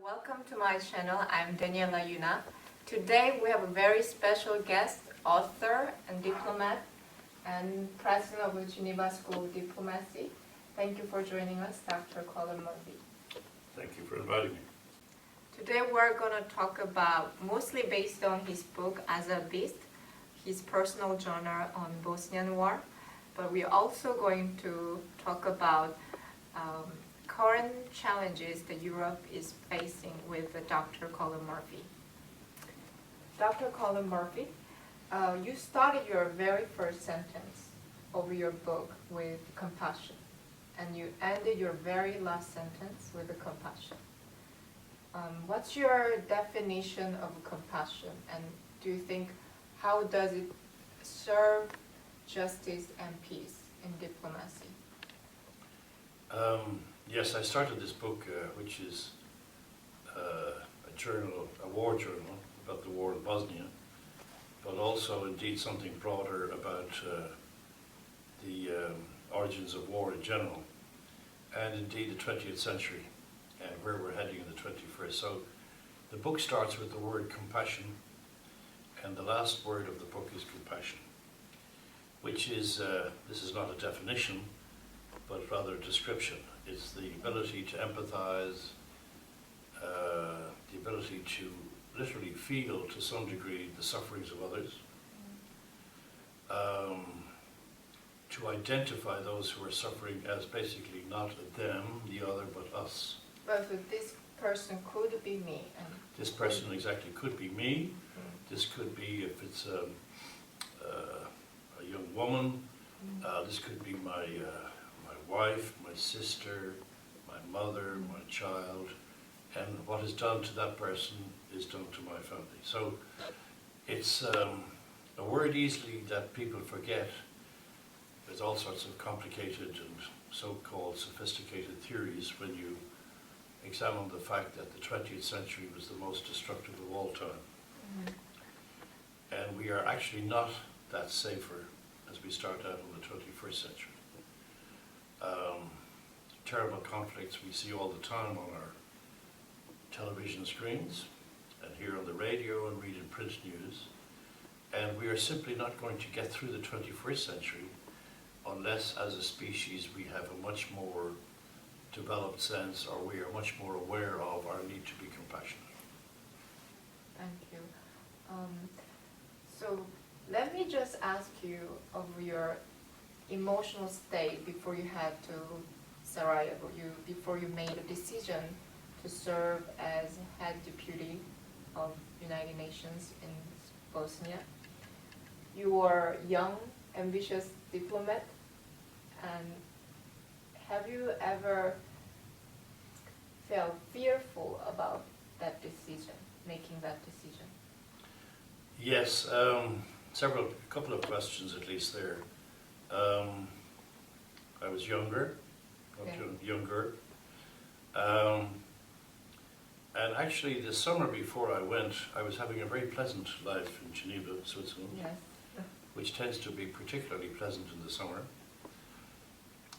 Welcome to my channel. I'm Daniela Yuna. Today we have a very special guest, author and diplomat and president of the Geneva School of Diplomacy. Thank you for joining us, Dr. Colum Muphy. Thank you for inviting me. Today we're going to talk about, mostly based on his book As a Beast, his personal journal on Bosnian War, but we're also going to talk about current challenges that Europe is facing with Dr. Colum Muphy. Dr. Colum Muphy, you started your very first sentence of your book with compassion, and you ended your very last sentence with the compassion. What's your definition of compassion, and do you think, how does it serve justice and peace in diplomacy? Yes, I started this book, which is a war journal about the war in Bosnia, but also indeed something broader about the origins of war in general, and indeed the 20th century and where we're heading in the 21st. So the book starts with the word compassion, and the last word of the book is compassion, which is, this is not a definition, but rather a description. It's the ability to empathize, the ability to literally feel to some degree the sufferings of others, to identify those who are suffering as basically not them, the other, but us. But this person could be me. And this person exactly could be me. This could be, if it's a young woman, this could be my wife, my sister, my mother, my child, and what is done to that person is done to my family. So it's a word easily that people forget with all sorts of complicated and so-called sophisticated theories when you examine the fact that the 20th century was the most destructive of all time. And we are actually not that safer as we start out in the 21st century. Terrible conflicts we see all the time on our television screens and hear on the radio and read in print news, and we are simply not going to get through the 21st century unless as a species we have a much more developed sense, or we are much more aware of our need to be compassionate. Thank you. So let me just ask you of your emotional state before you head to Sarajevo, before you made a decision to serve as head deputy of United Nations in Bosnia. You were a young, ambitious diplomat, and have you ever felt fearful about that decision, making that decision? Yes, a couple of questions at least there. I was younger, younger. And actually the summer before I went, I was having a very pleasant life in Geneva, Switzerland, Yes. which tends to be particularly pleasant in the summer.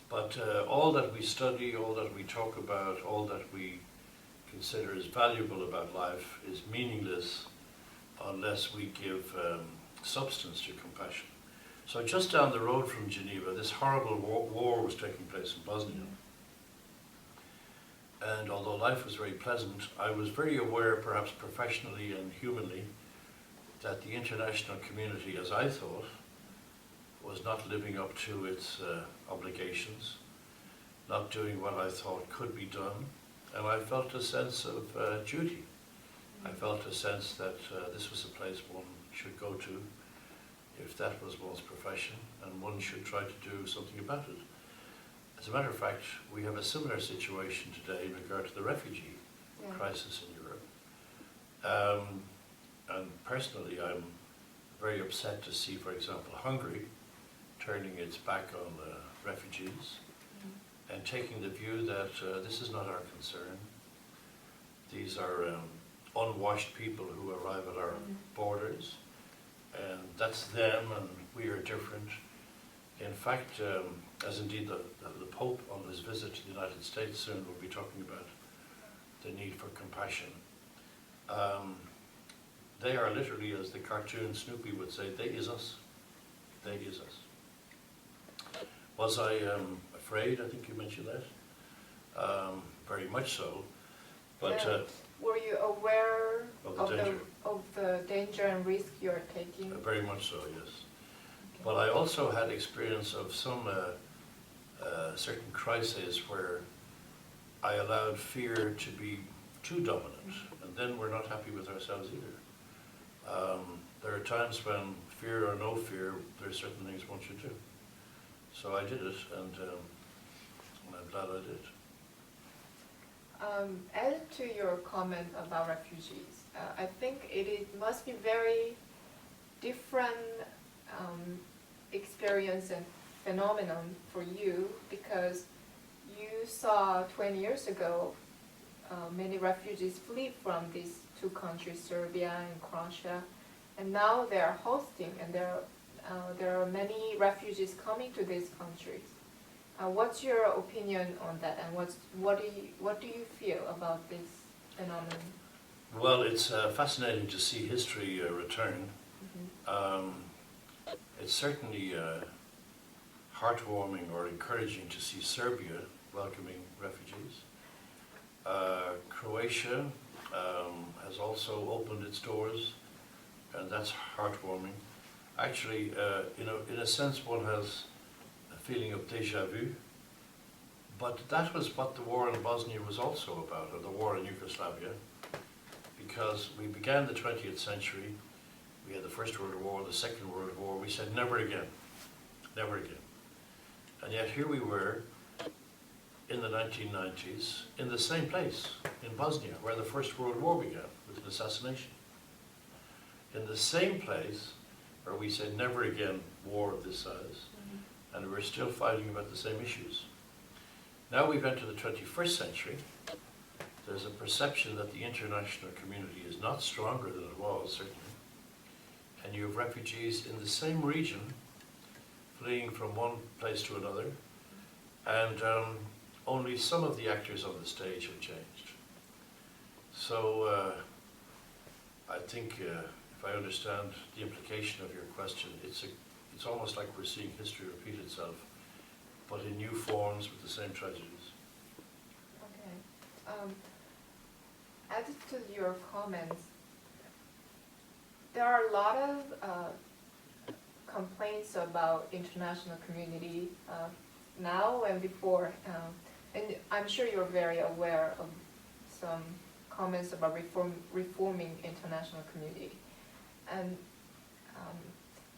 But all that we study, all that we talk about, all that we consider as valuable about life is meaningless unless we give substance to compassion. So just down the road from Geneva, this horrible war was taking place in Bosnia. And although life was very pleasant, I was very aware, perhaps professionally and humanly, that the international community, as I thought, was not living up to its obligations, not doing what I thought could be done, and I felt a sense of duty. I felt a sense that this was a place one should go to if that was one's profession, and one should try to do something about it. As a matter of fact, we have a similar situation today in regard to the refugee crisis in Europe. And personally, I'm very upset to see, for example, Hungary turning its back on refugees and taking the view that this is not our concern. These are unwashed people who arrive at our borders, and that's them, and we are different. In fact, as indeed the Pope on his visit to the United States soon will be talking about, the need for compassion. They are literally, as the cartoon Snoopy would say, they is us. They is us. Was I afraid? I think you mentioned that. Very much so. But were you aware of the danger and risk you're taking? Very much so, yes. Okay. But I also had experience of some certain crises where I allowed fear to be too dominant, and then we're not happy with ourselves either. There are times when fear or no fear, there are certain things one should do. So I did it, and I'm glad I did. Added to your comment about refugees, I think it must be very different experience and phenomenon for you, because you saw 20 years ago many refugees flee from these two countries, Serbia and Croatia, and now they are hosting, and there are many refugees coming to these countries. What's your opinion on that, and what do you feel about this phenomenon? Well, it's fascinating to see history return. Mm-hmm. It's certainly heartwarming or encouraging to see Serbia welcoming refugees. Croatia has also opened its doors, and that's heartwarming. Actually, in a sense, one has a feeling of déjà vu, but that was what the war in Bosnia was also about, or the war in Yugoslavia, because we began the 20th century, we had the First World War, the Second World War, we said never again, never again. And yet here we were in the 1990s, in the same place, in Bosnia, where the First World War began, with an assassination. In the same place where we said never again war of this size, and we're still fighting about the same issues. Now we've entered the 21st century. There's a perception that the international community is not stronger than it was, certainly. And you have refugees in the same region, fleeing from one place to another, and only some of the actors on the stage have changed. So I think, if I understand the implication of your question, it's almost like we're seeing history repeat itself, but in new forms with the same tragedies. Okay. Added to your comments, there are a lot of complaints about international community now and before, and I'm sure you're very aware of some comments about reforming international community. And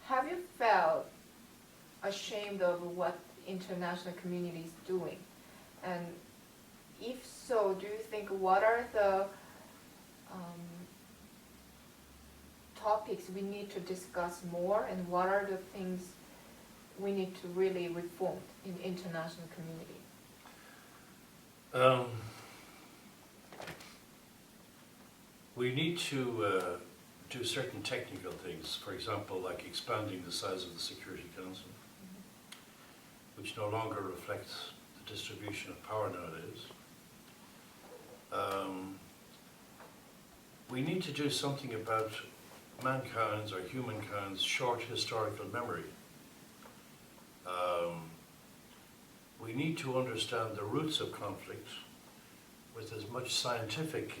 have you felt ashamed of what international community is doing? And if so, do you think what are the topics we need to discuss more, and what are the things we need to really reform in international community? We need to do certain technical things, for example, like expanding the size of the Security Council, which no longer reflects the distribution of power nowadays. We need to do something about mankind's or humankind's short historical memory. We need to understand the roots of conflict with as much scientific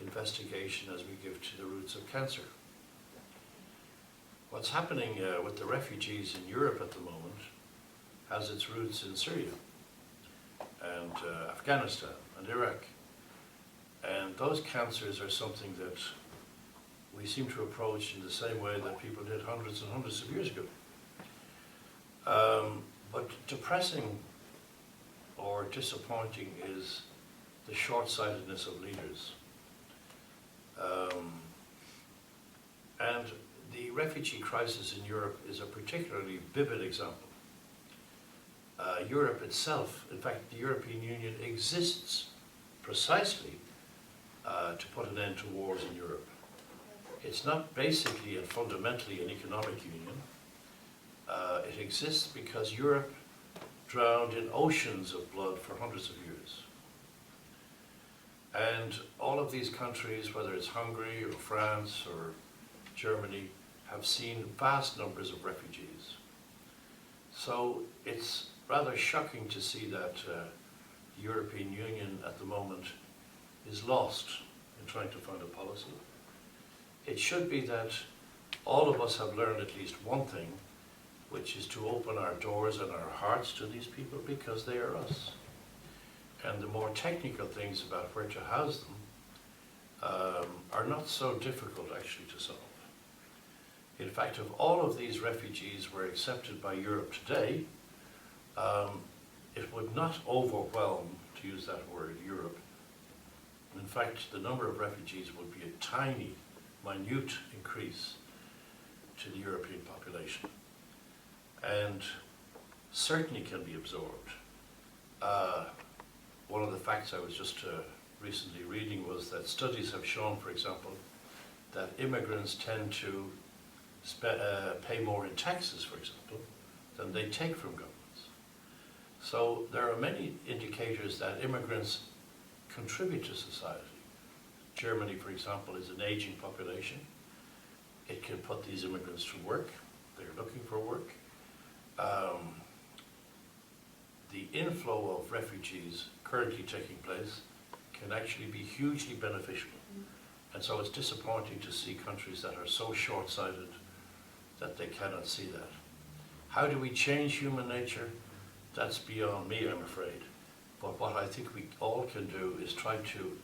investigation as we give to the roots of cancer. What's happening with the refugees in Europe at the moment has its roots in Syria and Afghanistan and Iraq. And those cancers are something that we seem to approach in the same way that people did hundreds and hundreds of years ago. But depressing or disappointing is the short-sightedness of leaders. And the refugee crisis in Europe is a particularly vivid example. Europe itself, in fact, the European Union exists precisely to put an end to wars in Europe. It's not basically and fundamentally an economic union. It exists because Europe drowned in oceans of blood for hundreds of years. And all of these countries, whether it's Hungary or France or Germany, have seen vast numbers of refugees. So it's rather shocking to see that the European Union at the moment is lost in trying to find a policy. It should be that all of us have learned at least one thing, which is to open our doors and our hearts to these people because they are us. And the more technical things about where to house them are not so difficult actually to solve. In fact, if all of these refugees were accepted by Europe today, it would not overwhelm, to use that word, Europe. In fact, the number of refugees would be a tiny, minute increase to the European population, and certainly can be absorbed. One of the facts I was just recently reading was that studies have shown, for example, that immigrants tend to pay more in taxes, for example, than they take from governments. So there are many indicators that immigrants contribute to society. Germany, for example, is an aging population. It can put these immigrants to work. They're looking for work. The inflow of refugees currently taking place can actually be hugely beneficial. And so it's disappointing to see countries that are so short-sighted that they cannot see that. How do we change human nature? That's beyond me, I'm afraid. But what I think we all can do is try to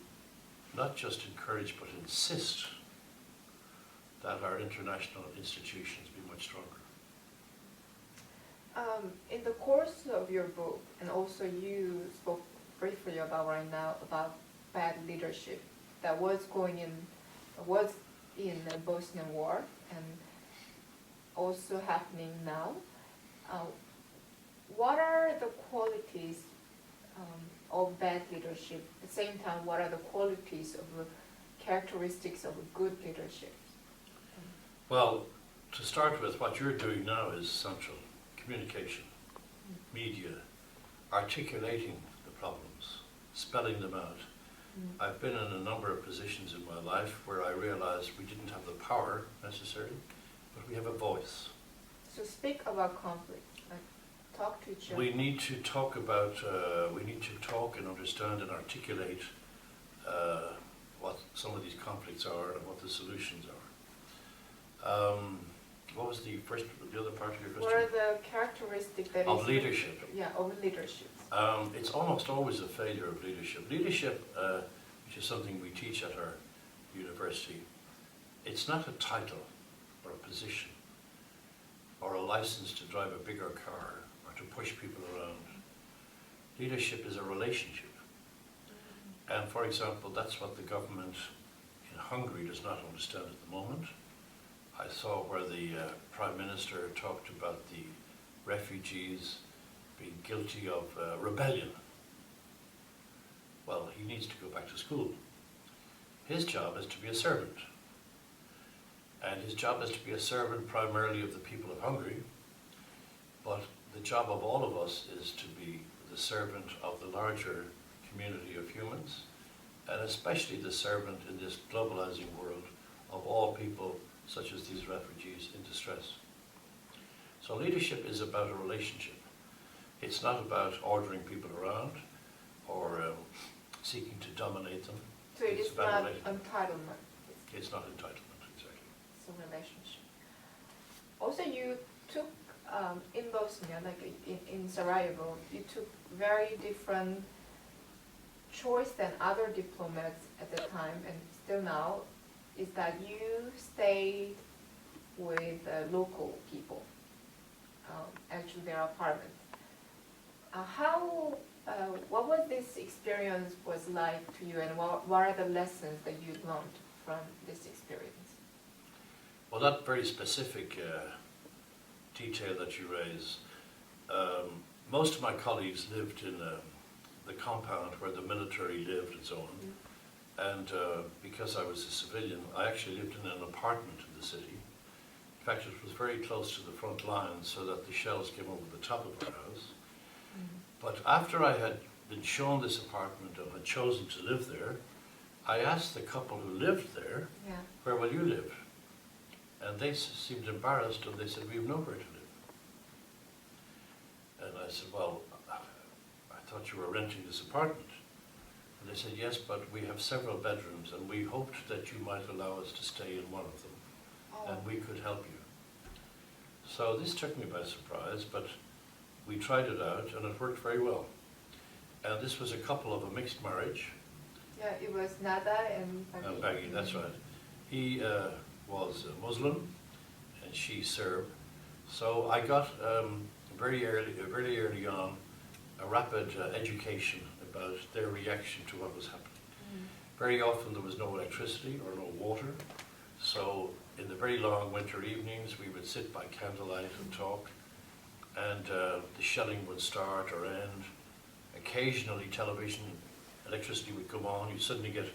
not just encourage, but insist that our international institutions be much stronger. In the course of your book, and also you spoke briefly about right now about bad leadership that was in the Bosnian War and also happening now. What are the qualities of bad leadership? At the same time, what are the qualities of the characteristics of a good leadership? Well, to start with, what you're doing now is central. Communication, media, articulating the problems, spelling them out. I've been in a number of positions in my life where I realized we didn't have the power necessary, but we have a voice. So speak about conflict, like talk to each other. We need to talk about, we need to talk and understand and articulate what some of these conflicts are and what the solutions are. What was the other part of your question? What are the characteristics that of leadership? Yeah, of leadership. It's almost always a failure of leadership. Leadership, which is something we teach at our university, it's not a title or a position or a license to drive a bigger car or to push people around. Leadership is a relationship. And for example, that's what the government in Hungary does not understand at the moment. I saw where the Prime Minister talked about the refugees being guilty of rebellion. Well, he needs to go back to school. His job is to be a servant. And his job is to be a servant primarily of the people of Hungary, but the job of all of us is to be the servant of the larger community of humans, and especially the servant in this globalizing world of all people such as these refugees in distress. So leadership is about a relationship. It's not about ordering people around or seeking to dominate them. So it is not entitlement. It's not entitlement, exactly. It's a relationship. Also, you took, in Bosnia, like in Sarajevo, you took very different choice than other diplomats at the time, and still now, is that you stayed with local people, actually their apartments. What was this experience was like to you, and what are the lessons that you learned from this experience? Well, that very specific detail that you raise, most of my colleagues lived in the compound where the military lived and so on. And because I was a civilian, I actually lived in an apartment in the city. In fact, it was very close to the front lines so that the shells came over the top of our house. But after I had been shown this apartment and had chosen to live there, I asked the couple who lived there, Yeah. where will you live? And they seemed embarrassed, and they said, we have nowhere to live. And I said, well, I thought you were renting this apartment. And they said, yes, but we have several bedrooms, and we hoped that you might allow us to stay in one of them, Oh. and we could help you. So this took me by surprise, but we tried it out, and it worked very well. And this was a couple of a mixed marriage. Yeah, it was Nada and Baggy. Baggy, that's right. He was a Muslim, and she Serb. So I got very early on a rapid education about their reaction to what was happening. Very often there was no electricity or no water, so in the very long winter evenings we would sit by candlelight and talk, and the shelling would start or end. Occasionally television, electricity would come on, you'd suddenly get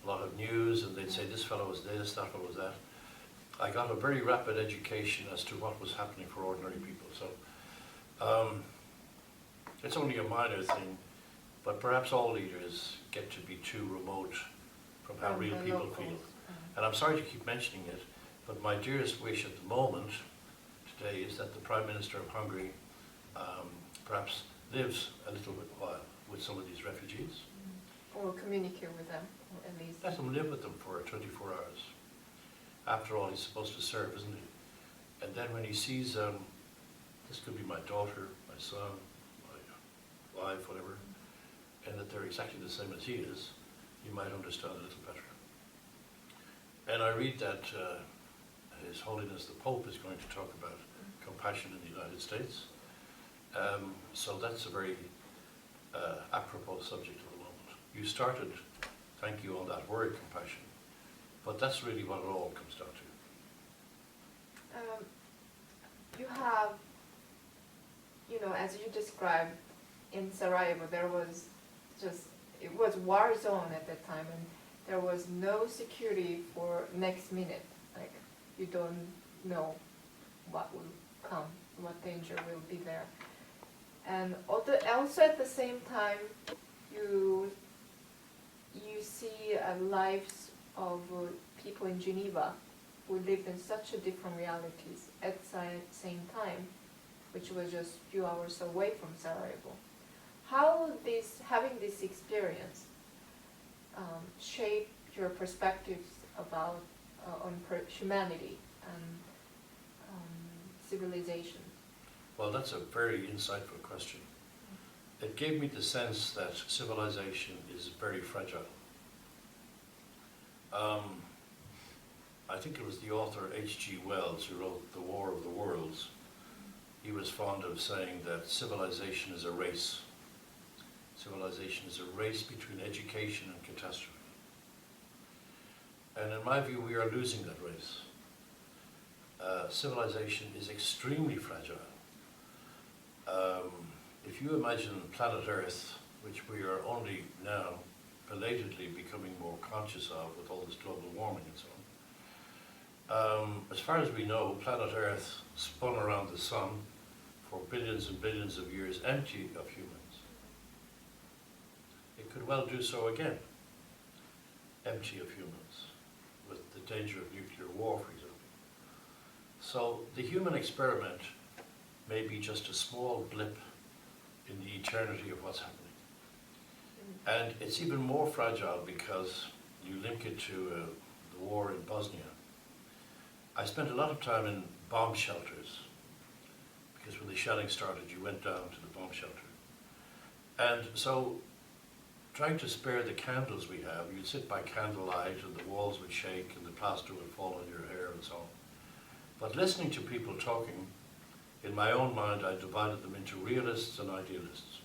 a lot of news, and they'd say this fellow was this, that fellow was that. I got a very rapid education as to what was happening for ordinary people. So it's only a minor thing, but perhaps all leaders get to be too remote from how real people feel. And I'm sorry to keep mentioning it, but my dearest wish at the moment today is that the Prime Minister of Hungary perhaps lives a little bit while with some of these refugees. Or communicate with them, or at least. Let him live with them for 24 hours. After all, he's supposed to serve, isn't he? And then when he sees, this could be my daughter, my son, my wife, whatever, and that they're exactly the same as he is, he might understand a little better. And I read that His Holiness the Pope is going to talk about compassion in the United States. So that's a very apropos subject at the moment. You started, thank you, on that word, compassion, but that's really what it all comes down to. You have, as you described, in Sarajevo, there was it was war zone at that time, and there was no security for next minute. Like, you don't know what will come, what danger will be there. And also at the same time, you see lives of people in Geneva who lived in such a different realities at the same time, which was just a few hours away from Sarajevo. How having this experience shape your perspectives about on humanity and civilization? Well, that's a very insightful question. It gave me the sense that civilization is very fragile. I think it was the author H.G. Wells who wrote The War of the Worlds. He was fond of saying that civilization is a race. Civilization is a race between education and catastrophe. And in my view, we are losing that race. Civilization is extremely fragile. If you imagine planet Earth, which we are only now belatedly becoming more conscious of with all this global warming and so on, as far as we know, planet Earth spun around the sun for billions and billions of years empty of humans. It could well do so again, empty of humans, with the danger of nuclear war, for example. So the human experiment may be just a small blip in the eternity of what's happening. And it's even more fragile because you link it to the war in Bosnia. I spent a lot of time in bomb shelters, because when the shelling started, you went down to the bomb shelter. And so, trying to spare the candles we have, you'd sit by candlelight and the walls would shake and the plaster would fall on your hair and so on. But listening to people talking, in my own mind, I divided them into realists and idealists.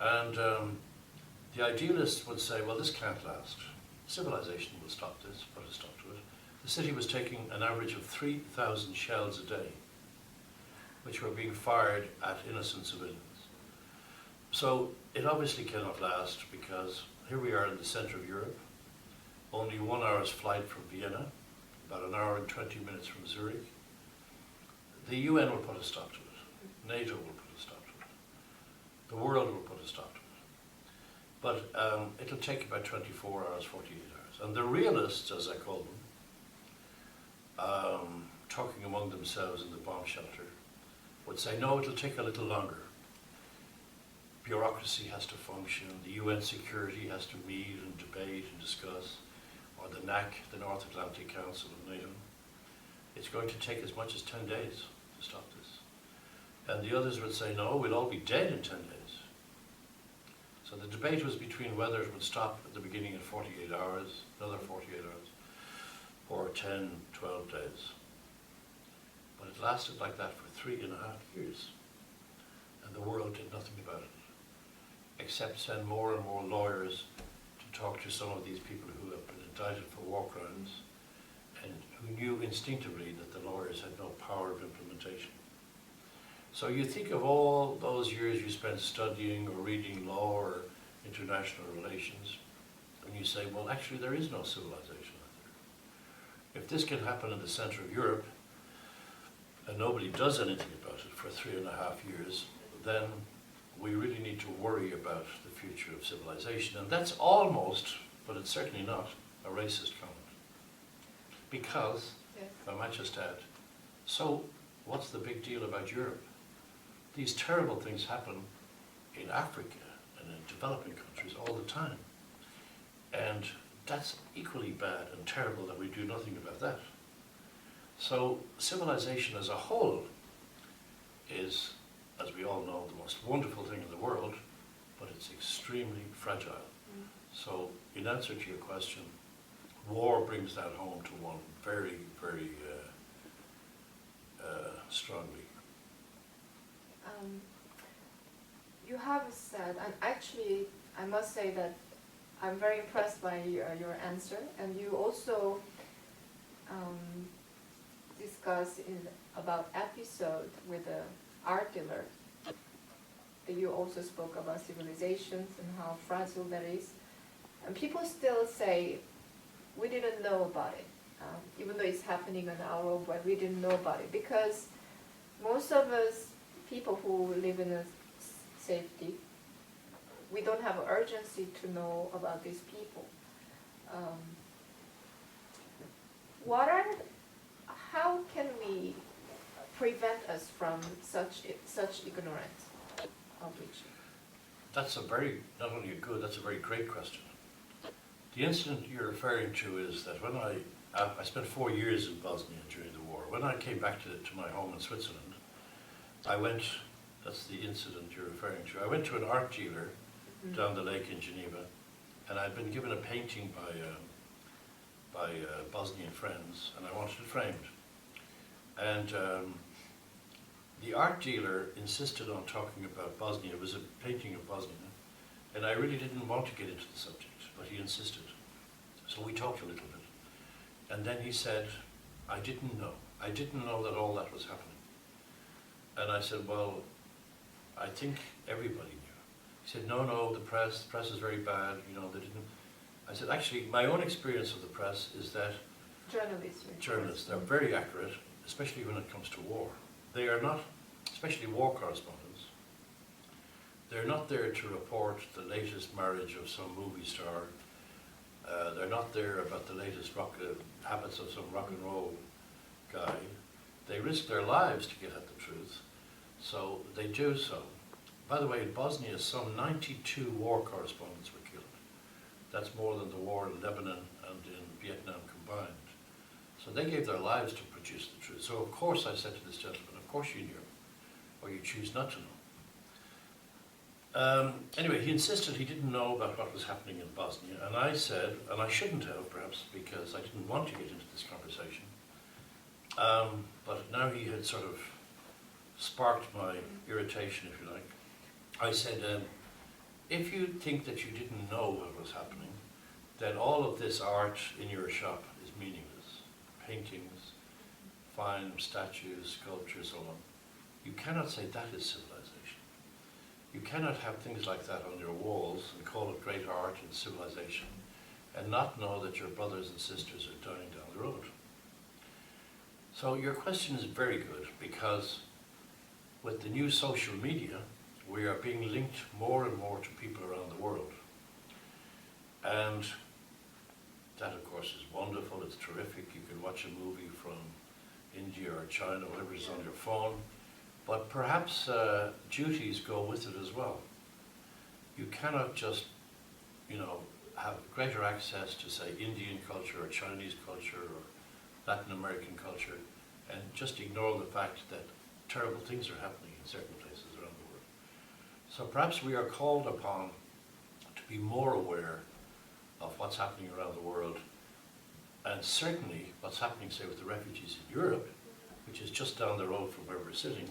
And the idealists would say, well, this can't last. Civilization will stop this, put a stop to it. The city was taking an average of 3,000 shells a day, which were being fired at innocent civilians. So it obviously cannot last, because here we are in the center of Europe, only 1 hour's flight from Vienna, about an hour and 20 minutes from Zurich. The UN will put a stop to it. NATO will put a stop to it. The world will put a stop to it. But it'll take about 24 hours, 48 hours. And the realists, as I call them, talking among themselves in the bomb shelter, would say, no, it'll take a little longer. Bureaucracy has to function, the UN security has to meet and debate and discuss, or the NAC, the North Atlantic Council of NATO. It's going to take as much as 10 days to stop this. And the others would say, no, we'll all be dead in 10 days. So the debate was between whether it would stop at the beginning in 48 hours, another 48 hours, or 10, 12 days. But it lasted like that for 3.5 years. And the world did nothing about it, except send more and more lawyers to talk to some of these people who have been indicted for war crimes and who knew instinctively that the lawyers had no power of implementation. So you think of all those years you spent studying or reading law or international relations, and you say, well, actually there is no civilization out there. If this can happen in the center of Europe, and nobody does anything about it for 3.5 years, then we really need to worry about the future of civilization. And that's almost, but it's certainly not, a racist comment. Because, yes, I might just add, so what's the big deal about Europe? These terrible things happen in Africa and in developing countries all the time. And that's equally bad and terrible that we do nothing about that. So civilization as a whole is, as we all know, the most wonderful thing in the world, but it's extremely fragile. So in answer to your question, war brings that home to one very, very strongly. You have said, and actually I must say that I'm very impressed by your answer, and you also discuss about episode with the art dealer. You also spoke about civilizations and how fragile that is. And people still say, we didn't know about it, even though it's happening in our world, but we didn't know about it. Because most of us, people who live in a safety, we don't have an urgency to know about these people. How can we prevent us from such ignorance outreach? That's a very, not only a good, that's a very great question. The incident you're referring to is that when I spent 4 years in Bosnia during the war. When I came back to my home in Switzerland, I went, that's the incident you're referring to, I went to an art dealer down the lake in Geneva, and I'd been given a painting by Bosnian friends, and I wanted it framed. And the art dealer insisted on talking about Bosnia. It was a painting of Bosnia, and I really didn't want to get into the subject, but he insisted. So we talked a little bit. And then he said, I didn't know. I didn't know that all that was happening. And I said, well, I think everybody knew. He said, no, the press is very bad, they didn't. I said, actually, my own experience of the press is that journalists, they're very accurate, especially when it comes to war. They are not, especially war correspondents, they're not there to report the latest marriage of some movie star. They're not there about the latest habits of some rock and roll guy. They risk their lives to get at the truth, so they do so. By the way, in Bosnia, some 92 war correspondents were killed. That's more than the war in Lebanon and in Vietnam combined. So they gave their lives to produce the truth. So of course I said to this gentleman, of course you knew, or you choose not to know. Anyway, he insisted he didn't know about what was happening in Bosnia, and I said, and I shouldn't have perhaps, because I didn't want to get into this conversation, but now he had sort of sparked my irritation, if you like. I said, if you think that you didn't know what was happening, then all of this art in your shop is meaningless. Paintings, fine statues, sculptures, so on. You cannot say that is civilization. You cannot have things like that on your walls and call it great art and civilization and not know that your brothers and sisters are dying down the road. So your question is very good, because with the new social media, we are being linked more and more to people around the world. And that, of course, is wonderful. It's terrific. You can watch a movie from India or China, whatever is on your phone. But perhaps duties go with it as well. You cannot just, have greater access to, say, Indian culture or Chinese culture or Latin American culture and just ignore the fact that terrible things are happening in certain places around the world. So perhaps we are called upon to be more aware of what's happening around the world, and certainly what's happening, say, with the refugees in Europe, which is just down the road from where we're sitting.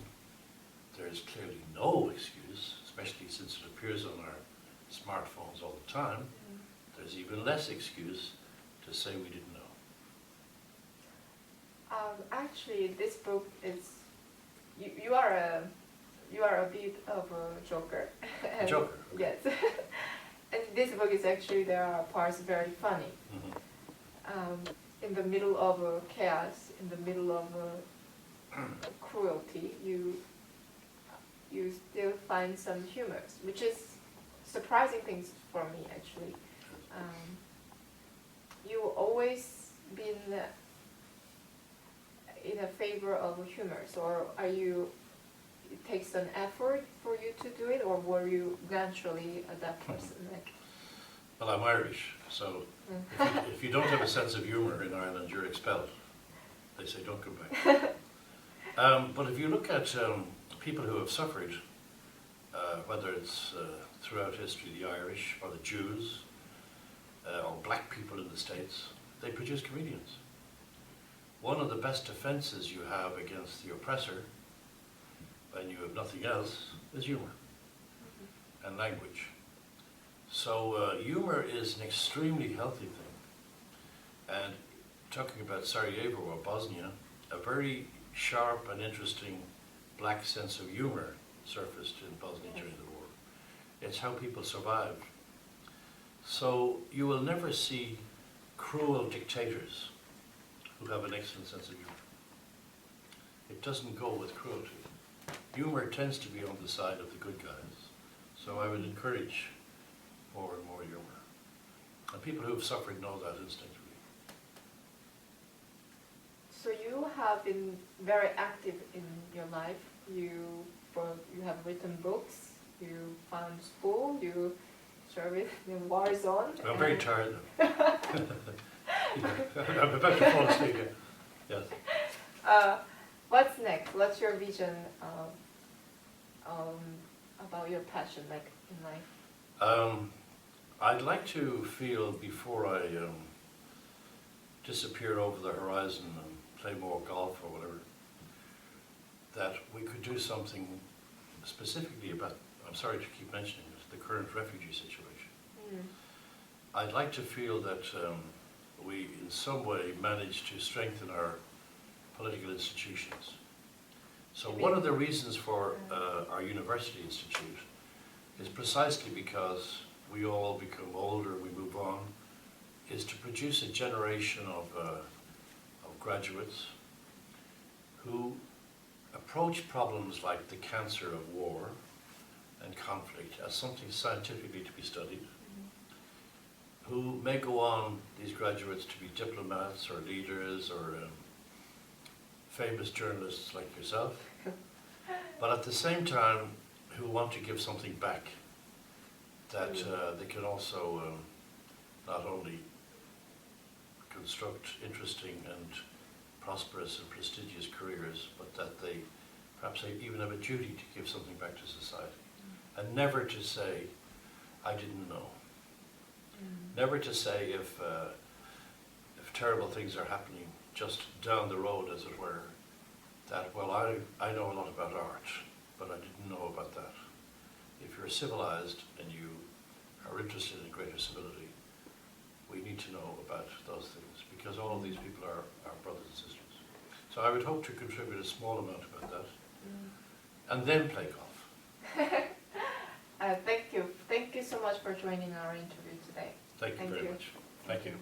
There is clearly no excuse, especially since it appears on our smartphones all the time. There's even less excuse to say we didn't know. Actually, this book is, you are a bit of a joker. A joker? Okay. Yes. And this book is actually, there are parts very funny. In the middle of chaos, in the middle of cruelty, you still find some humor, which is surprising things for me, actually. You always been in a favor of humor, or it takes an effort for you to do it, or were you naturally that person? Well, I'm Irish, so if you don't have a sense of humor in Ireland, you're expelled. They say don't come back. But if you look at people who have suffered, whether it's throughout history, the Irish or the Jews, or black people in the States, they produce comedians. One of the best defenses you have against the oppressor, when you have nothing else, is humor and language. So humor is an extremely healthy thing. And talking about Sarajevo or Bosnia, a very sharp and interesting black sense of humor surfaced in Bosnia during the war. It's how people survived. So you will never see cruel dictators who have an excellent sense of humor. It doesn't go with cruelty. Humor tends to be on the side of the good guys. So I would encourage more and more humor. And people who have suffered know that instinctively. So you have been very active in your life. You have written books, you found school, you served in the war zone. I'm very tired though. I'm about to fall asleep here. Yes. What's next? What's your vision about your passion, in life? I'd like to feel before I disappear over the horizon and play more golf or whatever, that we could do something specifically about, I'm sorry to keep mentioning this, the current refugee situation. I'd like to feel that we in some way manage to strengthen our political institutions. So one of the reasons for our university institute is precisely because we all become older, we move on, is to produce a generation of graduates who approach problems like the cancer of war and conflict as something scientifically to be studied, who may go on, these graduates, to be diplomats or leaders or famous journalists like yourself, but at the same time who want to give something back, that they can also not only construct interesting and prosperous and prestigious careers, but that they perhaps even have a duty to give something back to society. And never to say, I didn't know. Never to say if terrible things are happening just down the road, as it were, that, well, I know a lot about art, but I didn't know about that. If you're civilized and you are interested in greater civility, we need to know about those things, because all of these people are our brothers and sisters. So I would hope to contribute a small amount about that, and then play golf. Thank you. Thank you so much for joining our interview today. Thank you very much. Thank you.